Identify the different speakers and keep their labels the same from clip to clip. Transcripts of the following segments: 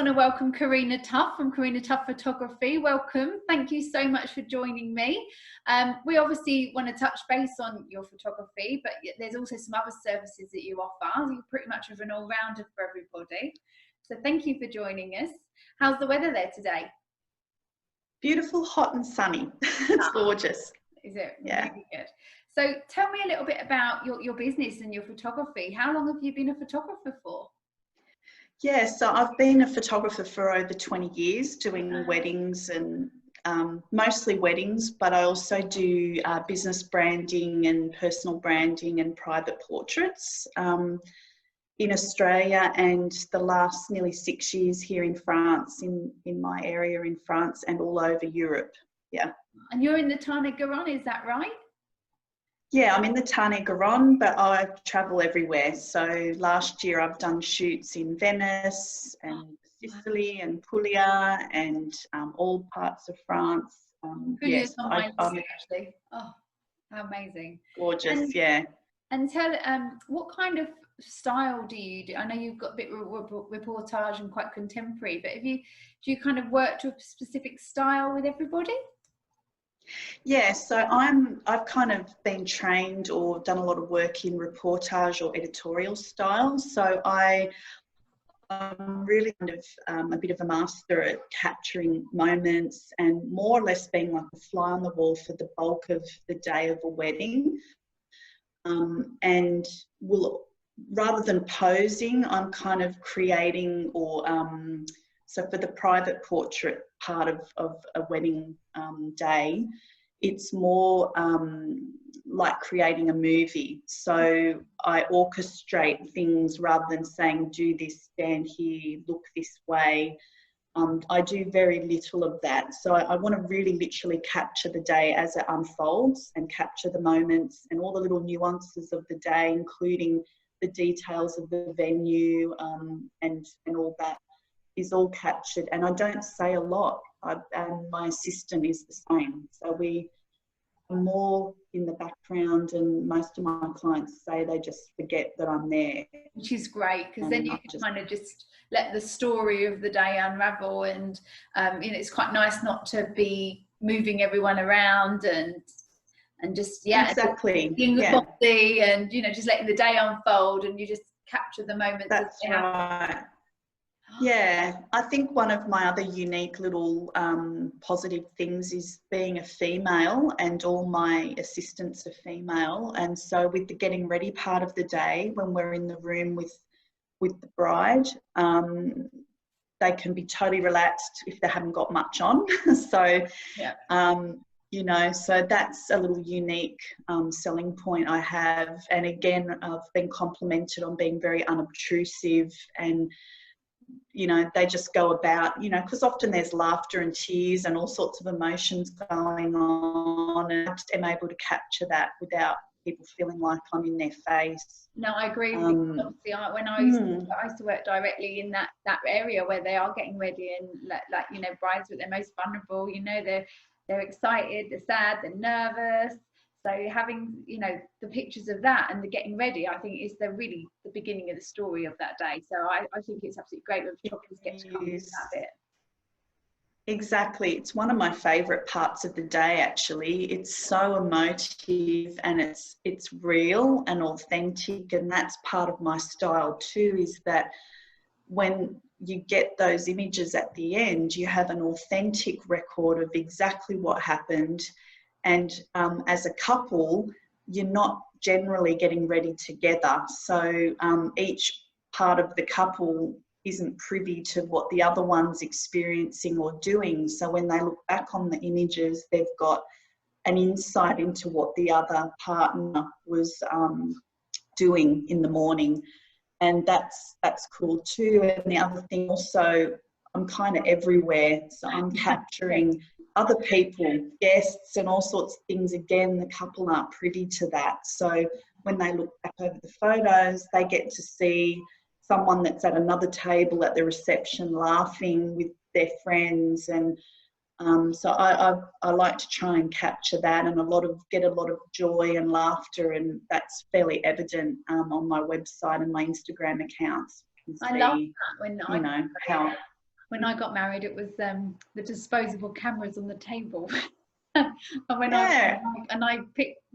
Speaker 1: want to welcome Corrina Tough from Corrina Tough Photography. Welcome. Thank you so much for joining me. We obviously want to touch base on your photography, but there's also some other services that you offer. You're pretty much an all-rounder for everybody. So thank you for joining us. How's the weather there today?
Speaker 2: Beautiful, hot and sunny. It's gorgeous.
Speaker 1: Is it?
Speaker 2: Yeah.
Speaker 1: Really good. So tell me a little bit about your business and your photography. How long have you been a photographer for?
Speaker 2: Yeah, so I've been a photographer for over 20 years doing weddings and mostly weddings, but I also do business branding and personal branding and private portraits in Australia, and the last nearly 6 years here in France, in my area in France and all over Europe. Yeah.
Speaker 1: And you're in the Tarn-et-Garonne, is that right?
Speaker 2: Yeah, I'm in the Tarn-et-Garonne, but I travel everywhere. So last year I've done shoots in Venice and Sicily and Puglia and all parts of France.
Speaker 1: Yes, on my list, actually. Oh, how amazing.
Speaker 2: Gorgeous, yeah.
Speaker 1: And tell, what kind of style do you do? I know you've got a bit of reportage and quite contemporary, but do you kind of work to a specific style with everybody?
Speaker 2: Yeah, so I've kind of been trained or done a lot of work in reportage or editorial style. So I'm really kind of a bit of a master at capturing moments and more or less being like a fly on the wall for the bulk of the day of a wedding. And rather than posing, I'm kind of creating or so for the private portrait part of a wedding day, it's more like creating a movie. So I orchestrate things rather than saying, do this, stand here, look this way. I do very little of that. So I want to really literally capture the day as it unfolds and capture the moments and all the little nuances of the day, including the details of the venue and all that is all captured. And I don't say a lot, and my assistant is the same. So we are more in the background, and most of my clients say they just forget that I'm there.
Speaker 1: Which is great, because then you can kind of just let the story of the day unravel, and you know, it's quite nice not to be moving everyone around and just
Speaker 2: exactly
Speaker 1: being the body and you know, just letting the day unfold, and you just capture the moments.
Speaker 2: That's right. Yeah, I think one of my other unique little positive things is being a female, and all my assistants are female. And so with the getting ready part of the day, when we're in the room with the bride, they can be totally relaxed if they haven't got much on. So, you know, so that's a little unique selling point I have. And again, I've been complimented on being very unobtrusive, and you know, they just go about, you know, because often there's laughter and tears and all sorts of emotions going on, and I just am able to capture that without people feeling like I'm in their face.
Speaker 1: No, I agree with you. Obviously, when I used to work directly in that area where they are getting ready, and like you know, brides at their most vulnerable, you know, they're excited, they're sad, they're nervous. So having, you know, the pictures of that and the getting ready, I think is really the beginning of the story of that day. So I think it's absolutely great when photographers get to come into that bit.
Speaker 2: Exactly. It's one of my favourite parts of the day, actually. It's so emotive, and it's real and authentic, and that's part of my style too, is that when you get those images at the end, you have an authentic record of exactly what happened. And as a couple, you're not generally getting ready together. So each part of the couple isn't privy to what the other one's experiencing or doing. So when they look back on the images, they've got an insight into what the other partner was doing in the morning. And that's cool too. And the other thing also, I'm kind of everywhere. So I'm capturing other people, guests and all sorts of things. Again, the couple aren't privy to that. So when they look back over the photos, they get to see someone that's at another table at the reception laughing with their friends. And so I like to try and capture that, and get a lot of joy and laughter, and that's fairly evident on my website and my Instagram accounts.
Speaker 1: I love that when when I got married, it was the disposable cameras on the table. And when I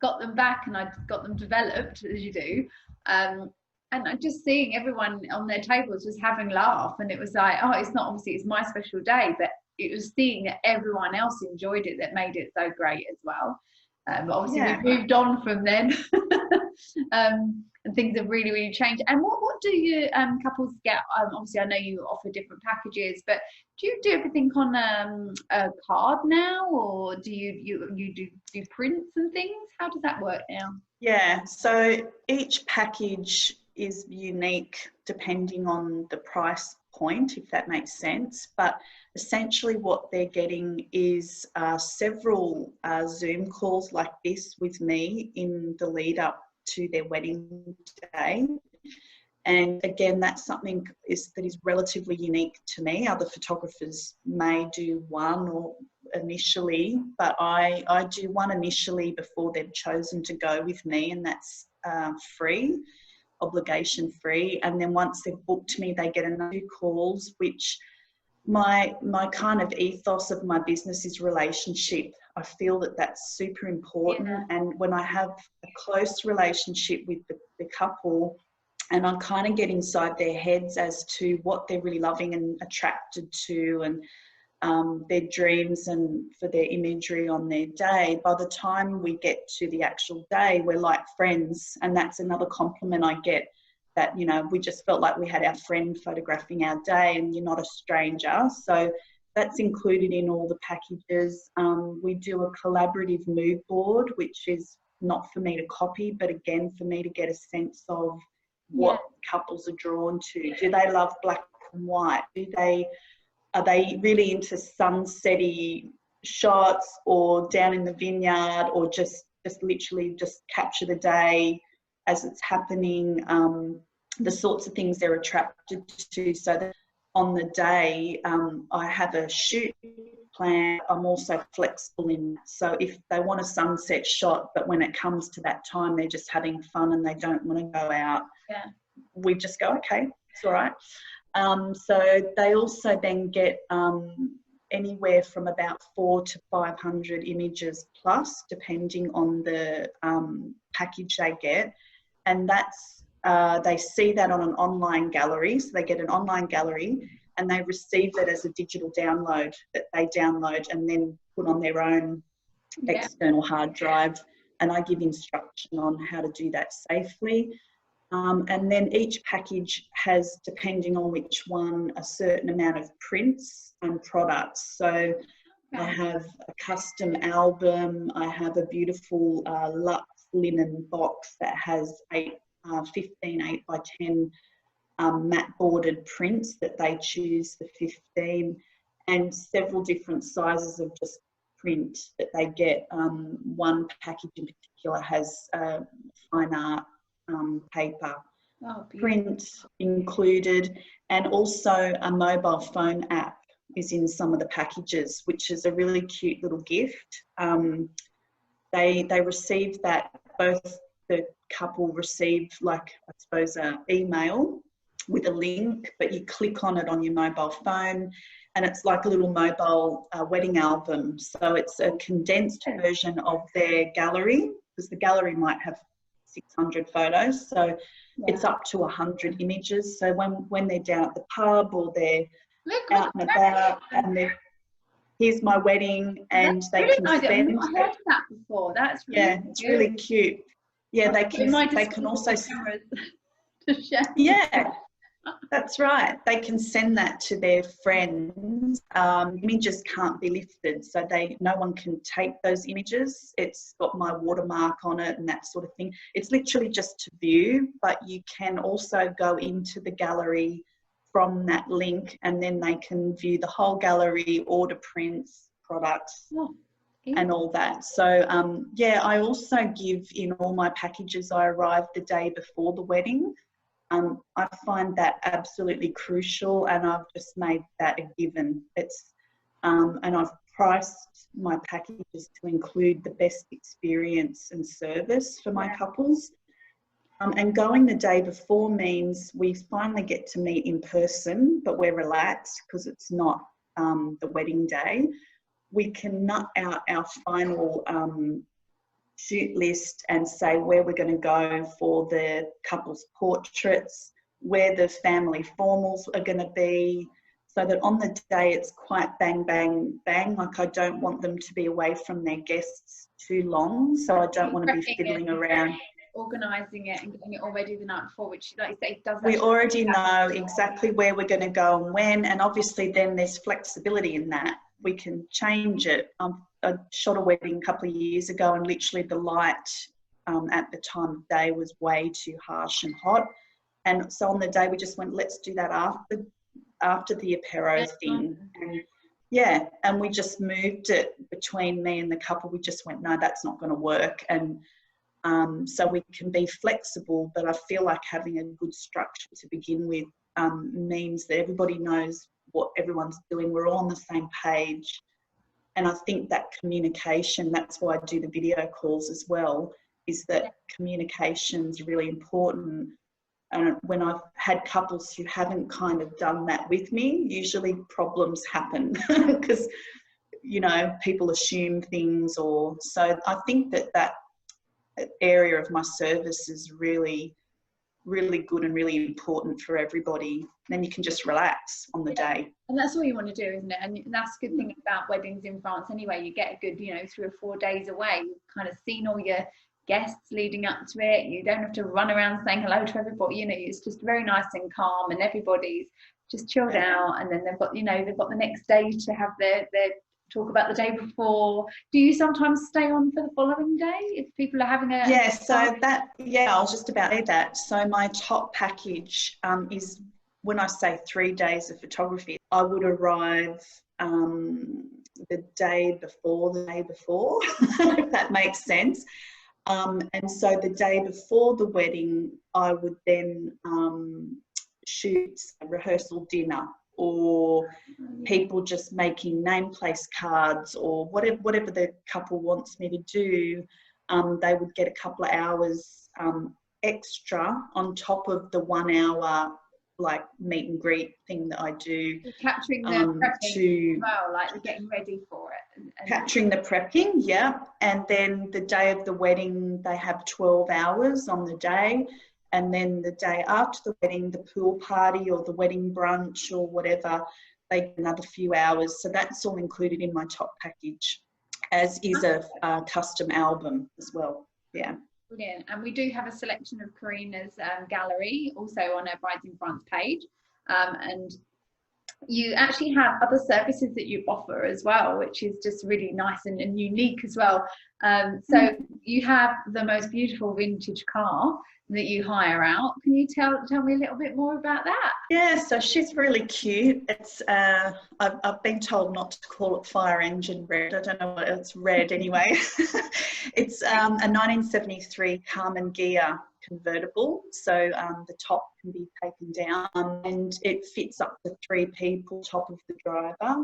Speaker 1: got them back, and I got them developed, as you do, and I just seeing everyone on their tables just having a laugh, and it was like, oh, it's not, obviously it's my special day, but it was seeing that everyone else enjoyed it that made it so great as well. But obviously we've moved on from then. And things have really, really changed. And what do you couples get? Obviously, I know you offer different packages, but do you do everything on a card now, or do you do prints and things? How does that work now?
Speaker 2: Yeah, so each package is unique depending on the price point, if that makes sense. But essentially what they're getting is several Zoom calls like this with me in the lead up to their wedding day. And again, that's something that is relatively unique to me. Other photographers may do one or initially, but I do one initially before they've chosen to go with me, and that's free, obligation free. And then once they've booked me, they get another 2 calls, which my kind of ethos of my business is relationship. I feel that that's super important. Yeah. And when I have a close relationship with the couple, and I kind of get inside their heads as to what they're really loving and attracted to, and their dreams and for their imagery on their day, by the time we get to the actual day, we're like friends. And that's another compliment I get, that, you know, we just felt like we had our friend photographing our day, and you're not a stranger. So that's included in all the packages. We do a collaborative mood board, which is not for me to copy, but again, for me to get a sense of what couples are drawn to. Do they love black and white? Are they really into sunsetty shots, or down in the vineyard, or just literally just capture the day as it's happening? The sorts of things they're attracted to, so that on the day I have a shoot plan. I'm also flexible in that. So if they want a sunset shot, but when it comes to that time they're just having fun and they don't want to go out, we just go, okay, it's all right. So they also then get anywhere from about 400 to 500 images plus, depending on the package they get. And that's they see that on an online gallery. So they get an online gallery, and they receive it as a digital download that they download and then put on their own external hard drive. And I give instruction on how to do that safely. And then each package has, depending on which one, a certain amount of prints and products. So I have a custom album. I have a beautiful luxe linen box that has 15 8x10 matte bordered prints that they choose, the 15, and several different sizes of just print that they get. One package in particular has fine art paper print included, and also a mobile phone app is in some of the packages, which is a really cute little gift. They received that, both the couple received, like, I suppose, an email with a link, but you click on it on your mobile phone, and it's like a little mobile wedding album. So it's a condensed version of their gallery, because the gallery might have 600 photos. So it's up to 100 images. So when they're down at the pub, or they're out and about, and here's my wedding, and they can send.
Speaker 1: I've not heard of that before. That's really
Speaker 2: it's really cute. Yeah, they can also. Yeah, that's right. They can send that to their friends. Images can't be lifted, so no one can take those images. It's got my watermark on it and that sort of thing. It's literally just to view, but you can also go into the gallery from that link, and then they can view the whole gallery, order prints, products, and all that. So I also give, in all my packages, I arrive the day before the wedding. I find that absolutely crucial, and I've just made that a given. And I've priced my packages to include the best experience and service for my couples. And going the day before means we finally get to meet in person, but we're relaxed because it's not the wedding day. We can nut out our final shoot list and say where we're going to go for the couple's portraits, where the family formals are going to be, so that on the day it's quite bang, bang, bang. Like, I don't want them to be away from their guests too long, so I don't want to be fiddling around.
Speaker 1: Organising it and getting it all ready the night before, which, like you say, does.
Speaker 2: We already know exactly where we're going to go and when, and obviously then there's flexibility in that. We can change it. I shot a wedding a couple of years ago, and literally the light at the time of day was way too harsh and hot, and so on the day we just went, let's do that after the apero thing. And yeah, and we just moved it between me and the couple. We just went, no, that's not going to work. And so we can be flexible, but I feel like having a good structure to begin with means that everybody knows what everyone's doing. We're all on the same page. And I think that communication, that's why I do the video calls as well, is that communication's really important. And when I've had couples who haven't kind of done that with me, usually problems happen because, you know, people assume things, or so I think that area of my service is really, really good and really important for everybody. Then you can just relax on the day.
Speaker 1: And that's all you want to do, isn't it? And that's a good thing about weddings in France anyway. You get a good, 3 or 4 days away. You've kind of seen all your guests leading up to it. You don't have to run around saying hello to everybody. It's just very nice and calm, and everybody's just chilled out. And then they've got the next day to have their talk about the day before. Do you sometimes stay on for the following day if people are having a...
Speaker 2: I was just about to say that. So my top package is, when I say 3 days of photography, I would arrive the day before, if that makes sense. And so the day before the wedding, I would then shoot a rehearsal dinner, or people just making name place cards, or whatever the couple wants me to do. They would get a couple of hours extra on top of the 1 hour like meet and greet thing that I do.
Speaker 1: You're capturing the prepping as well, like getting ready for it. And
Speaker 2: capturing the prepping, yeah. And then the day of the wedding, they have 12 hours on the day. And then the day after the wedding, the pool party or the wedding brunch or whatever, they get another few hours. So that's all included in my top package, as is a custom album as well. Yeah.
Speaker 1: Brilliant. And we do have a selection of Corrina's gallery also on her Brides in France page. And you actually have other services that you offer as well, which is just really nice and unique as well. So you have the most beautiful vintage car that you hire out. Can you tell me a little bit more about that?
Speaker 2: Yeah, so she's really cute. It's I've been told not to call it fire engine red. I don't know what it's red anyway. It's a 1973 Carmen Ghia convertible. So the top can be taken down and it fits up to 3 people top of the driver.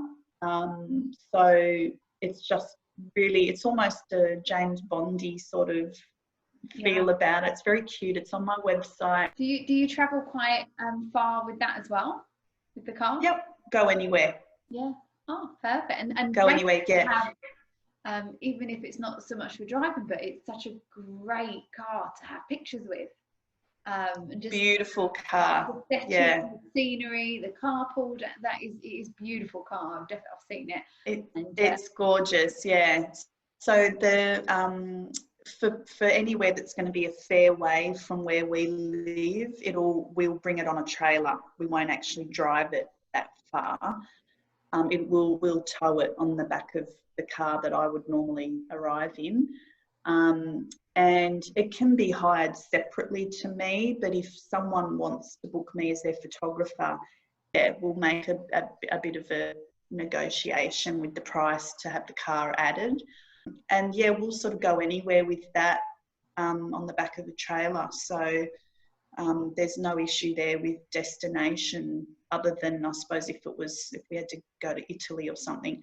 Speaker 2: So it's just really, it's almost a James Bondy sort of feel about it. It's very cute. It's on my website.
Speaker 1: Do you travel quite far with that as well, with the car?
Speaker 2: Yep, go anywhere.
Speaker 1: Yeah. Oh, perfect. And
Speaker 2: go anywhere. Yeah.
Speaker 1: Even if it's not so much for driving, but it's such a great car to have pictures with. And just
Speaker 2: beautiful car.
Speaker 1: The setting, the scenery, the carpool. It is beautiful car. I've seen it.
Speaker 2: It's gorgeous. Yeah. So the for anywhere that's going to be a fair way from where we live, we'll bring it on a trailer. We won't actually drive it that far. We'll tow it on the back of the car that I would normally arrive in. And it can be hired separately to me, but if someone wants to book me as their photographer, yeah, we'll make a bit of a negotiation with the price to have the car added. And yeah, we'll sort of go anywhere with that on the back of a trailer. So there's no issue there with destination, other than I suppose if we had to go to Italy or something.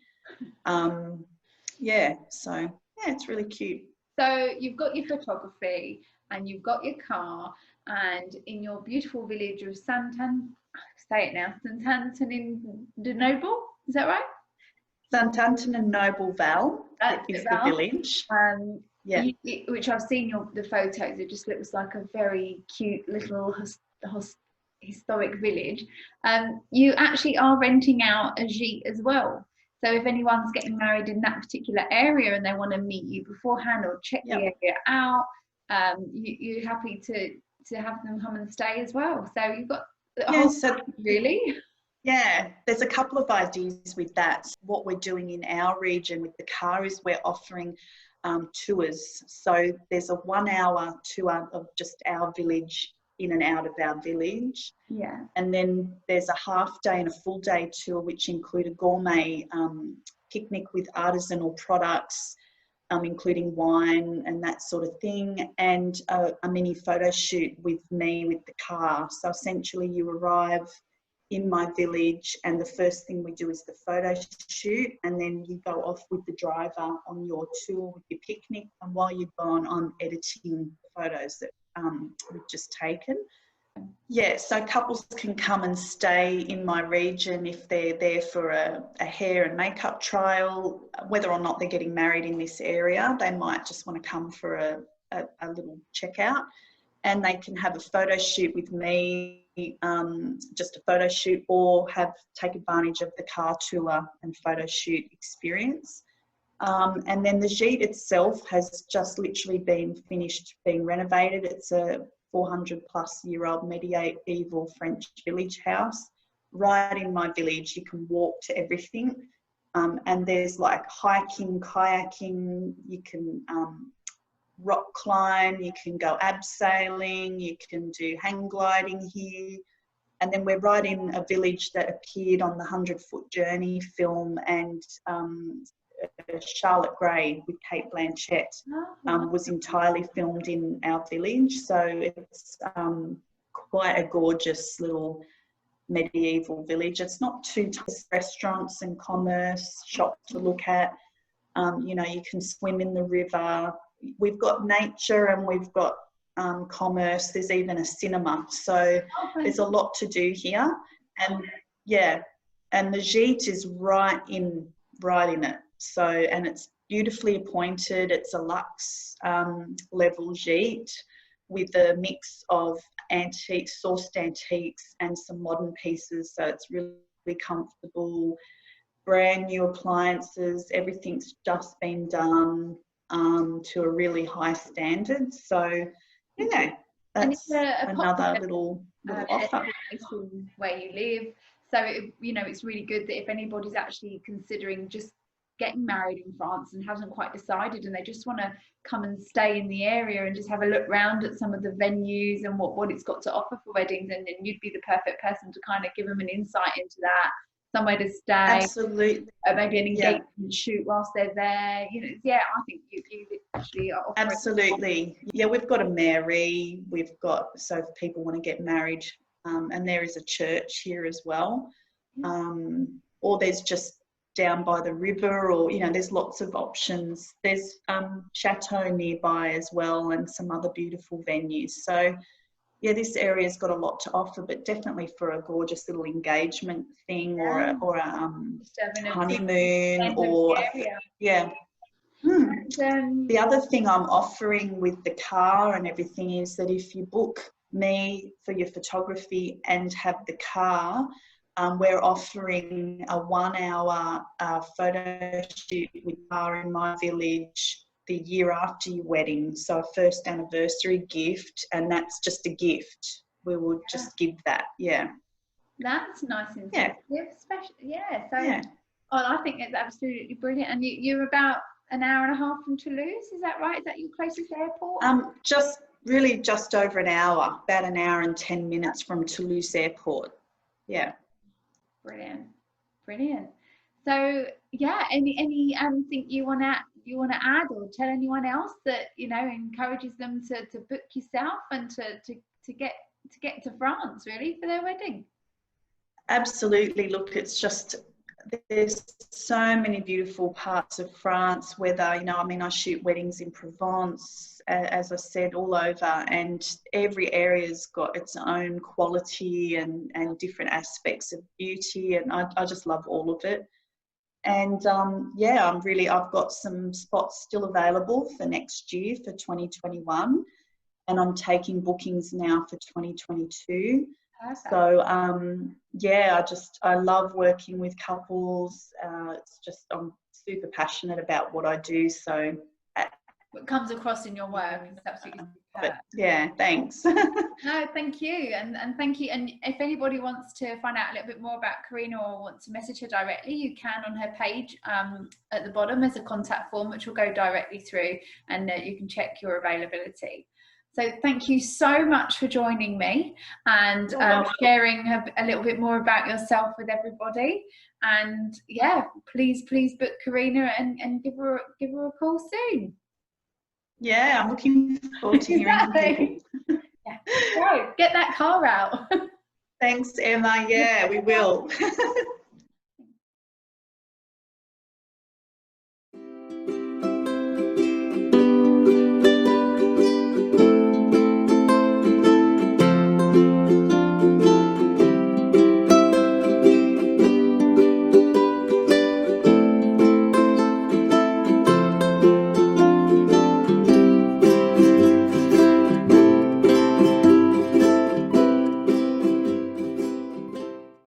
Speaker 2: Yeah, so yeah, it's really cute.
Speaker 1: So you've got your photography and you've got your car, and in your beautiful village of say it now, Santanton-in-de-Noble, is that right?
Speaker 2: Santanton and Noble Val is the village. Yeah.
Speaker 1: Which I've seen the photos. It just looks like a very cute little historic village. You actually are renting out a gîte as well. So if anyone's getting married in that particular area and they want to meet you beforehand or check the area out, you're happy to have them come and stay as well. So you've got really.
Speaker 2: Yeah, there's a couple of ideas with that. What we're doing in our region with the car is we're offering tours. So there's a 1 hour tour of just our village, in and out of our village.
Speaker 1: Yeah.
Speaker 2: And then there's a half day and a full day tour, which include a gourmet picnic with artisanal products, including wine and that sort of thing, and a mini photo shoot with me with the car. So essentially you arrive in my village and the first thing we do is the photo shoot, and then you go off with the driver on your tour with your picnic, and while you're gone I'm editing the photos that we've just taken. Yeah, so couples can come and stay in my region if they're there for a hair and makeup trial. Whether or not they're getting married in this area, they might just want to come for a little checkout, and they can have a photo shoot with me, just a photo shoot, or take advantage of the car tour and photo shoot experience. And then the gîte itself has just literally been finished being renovated. It's a 400-plus-year-old medieval French village house right in my village. You can walk to everything, and there's like hiking, kayaking, you can rock climb, you can go abseiling, you can do hang gliding here. And then we're right in a village that appeared on the 100-Foot Journey film, and Charlotte Gray with Kate Blanchett was entirely filmed in our village. So it's quite a gorgeous little medieval village. It's not too tough. Restaurants and commerce, shops to look at. You know, you can swim in the river. We've got nature and we've got commerce. There's even a cinema. So there's a lot to do here. And yeah, and the gîte is right in it. So, and it's beautifully appointed. It's a luxe level gîte with a mix of antiques, sourced antiques, and some modern pieces. So it's really comfortable, brand new appliances. Everything's just been done to a really high standard. So, you know, that's another little offer.
Speaker 1: Where you live. So, you know, it's really good that if anybody's actually considering just getting married in France and hasn't quite decided, and they just want to come and stay in the area and just have a look round at some of the venues and what it's got to offer for weddings, and then you'd be the perfect person to kind of give them an insight into that, somewhere to stay,
Speaker 2: absolutely,
Speaker 1: maybe an engagement shoot whilst they're there. You know, yeah, I think you actually are offering
Speaker 2: absolutely. Yeah, we've got a mairie, we've got, so if people want to get married, and there is a church here as well, or there's just down by the river, or, you know, there's lots of options. There's chateau nearby as well, and some other beautiful venues. So yeah, this area's got a lot to offer, but definitely for a gorgeous little engagement thing, or a honeymoon, or the other thing I'm offering with the car and everything is that if you book me for your photography and have the car, we're offering a 1 hour photo shoot with car in my village the year after your wedding. So a first anniversary gift, and that's just a gift. We will just give that. Yeah.
Speaker 1: That's nice and special. Yeah. So I think it's absolutely brilliant. And you're about an hour and a half from Toulouse, is that right? Is that your closest airport?
Speaker 2: Just over an hour, about an hour and 10 minutes from Toulouse Airport. Yeah.
Speaker 1: Brilliant. So yeah, any thing you want to add or tell anyone else that, you know, encourages them to book yourself and to get to France really for their wedding?
Speaker 2: Absolutely. Look, it's just there's so many beautiful parts of France, whether, you know, I mean, I shoot weddings in Provence, as I said, all over, and every area's got its own quality and different aspects of beauty, and I just love all of it. And yeah, I've got some spots still available for next year, for 2021, and I'm taking bookings now for 2022.
Speaker 1: Perfect.
Speaker 2: So yeah, I love working with couples. It's just, I'm super passionate about what I do. So
Speaker 1: what comes across in your work is absolutely superb.
Speaker 2: Yeah, thanks.
Speaker 1: No, thank you, and thank you. And if anybody wants to find out a little bit more about Corrina or want to message her directly, you can on her page. At the bottom there's a contact form which will go directly through, and you can check your availability. So thank you so much for joining me and sharing a little bit more about yourself with everybody. And yeah, please book Corrina and give her a call soon.
Speaker 2: Yeah, I'm looking forward to hearing from people.
Speaker 1: Yeah. Right, get that car out.
Speaker 2: Thanks, Emma. Yeah, we will.